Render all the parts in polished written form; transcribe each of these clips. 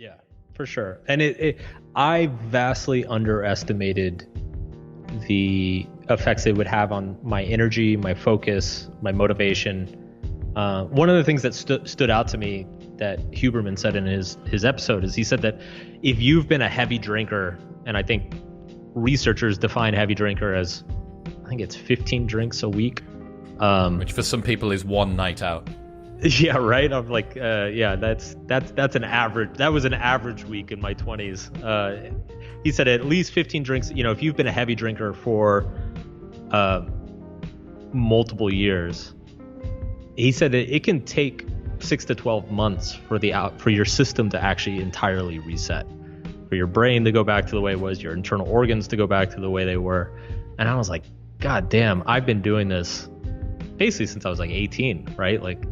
Yeah, for sure. And I vastly underestimated the effects it would have on my energy, my focus, my motivation. One of the things that stood out to me that Huberman said in his episode is he said that if you've been a heavy drinker, and I think researchers define heavy drinker as, I think it's 15 drinks a week. Which for some people is one night out. Yeah, right. I'm like, yeah, that's an average. That was an average week in my 20s. He said at least 15 drinks. You know, if you've been a heavy drinker for multiple years, he said that it can take 6 to 12 months for your system to actually entirely reset, for your brain to go back to the way it was, your internal organs to go back to the way they were. And I was like, God damn, I've been doing this basically since I was like 18, right? Like,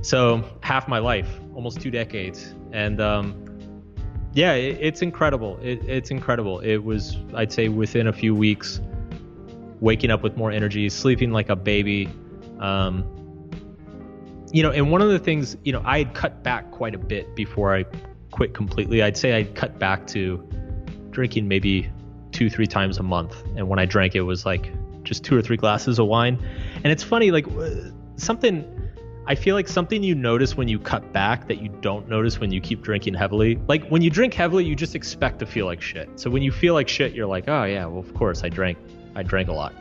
so half my life, almost 2 decades. And yeah, it's incredible. It's incredible. It was, I'd say, within a few weeks, waking up with more energy, sleeping like a baby. You know, and one of the things, you know, I had cut back quite a bit before I quit completely. I'd say I'd cut back to drinking maybe 2-3 times a month. And when I drank, it was like just 2 or 3 glasses of wine. And it's funny, like I feel like something you notice when you cut back that you don't notice when you keep drinking heavily. Like when you drink heavily, you just expect to feel like shit. So when you feel like shit, you're like, oh yeah, well, of course I drank a lot.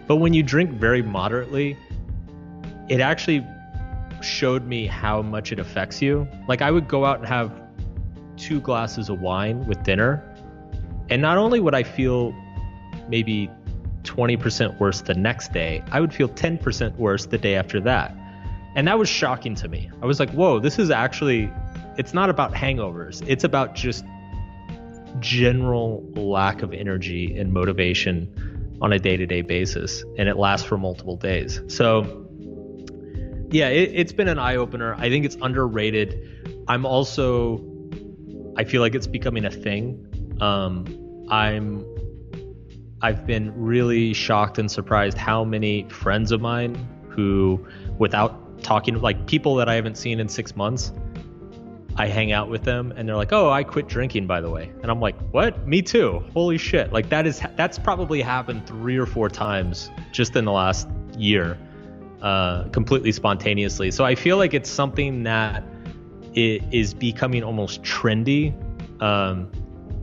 But when you drink very moderately, it actually showed me how much it affects you. Like I would go out and have 2 glasses of wine with dinner, and not only would I feel maybe 20% worse the next day, I would feel 10% worse the day after that. And that was shocking to me. I was like, whoa, this is actually, it's not about hangovers. It's about just general lack of energy and motivation on a day-to-day basis. And it lasts for multiple days. So yeah, it's been an eye-opener. I think it's underrated. I feel like it's becoming a thing. I've been really shocked and surprised how many friends of mine who, without talking, like people that I haven't seen in 6 months, I hang out with them and they're like, oh, I quit drinking, by the way. And I'm like, what? Me too. Holy shit. Like that's probably happened 3 or 4 times just in the last year. Completely spontaneously. So I feel like it's something that is becoming almost trendy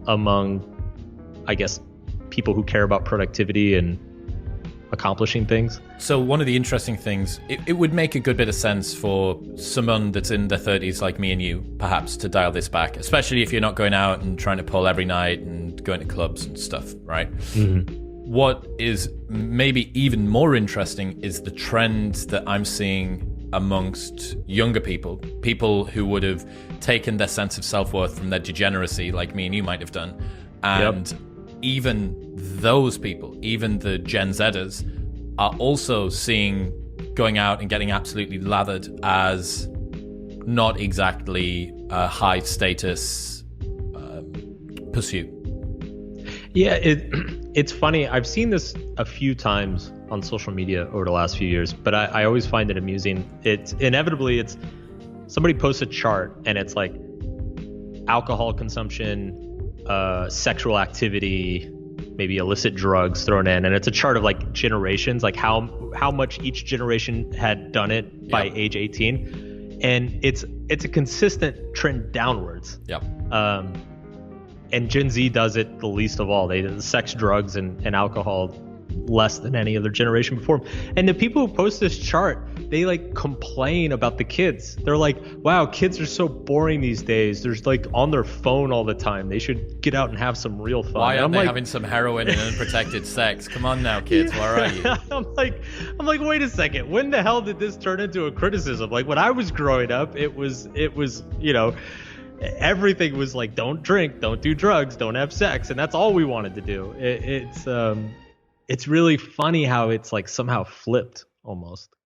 among, I guess, people who care about productivity and accomplishing things. So one of the interesting things, it would make a good bit of sense for someone that's in their 30s like me and you, perhaps, to dial this back, especially if you're not going out and trying to pull every night and going to clubs and stuff, right? Mm-hmm. What is maybe even more interesting is the trend that I'm seeing amongst younger people who would have taken their sense of self-worth from their degeneracy like me and you might have done. And even those people, even the Gen Zers, are also seeing going out and getting absolutely lathered as not exactly a high status pursuit. Yeah, it's funny. I've seen this a few times on social media over the last few years, but I always find it amusing. It's somebody posts a chart and it's like alcohol consumption, sexual activity, maybe illicit drugs thrown in, and it's a chart of like generations, like how much each generation had done it by age 18, and it's a consistent trend downwards. And Gen Z does it the least of all. They do sex, drugs, and alcohol less than any other generation before them. And the people who post this chart, they like complain about the kids. They're like, wow, kids are so boring these days. They're like on their phone all the time. They should get out and have some real fun. Why aren't they having some heroin and unprotected sex? Come on now, kids. Where are you? I'm like, wait a second. When the hell did this turn into a criticism? Like when I was growing up, it was, you know, everything was like, don't drink, don't do drugs, don't have sex, and that's all we wanted to do. It's really funny how it's like somehow flipped almost.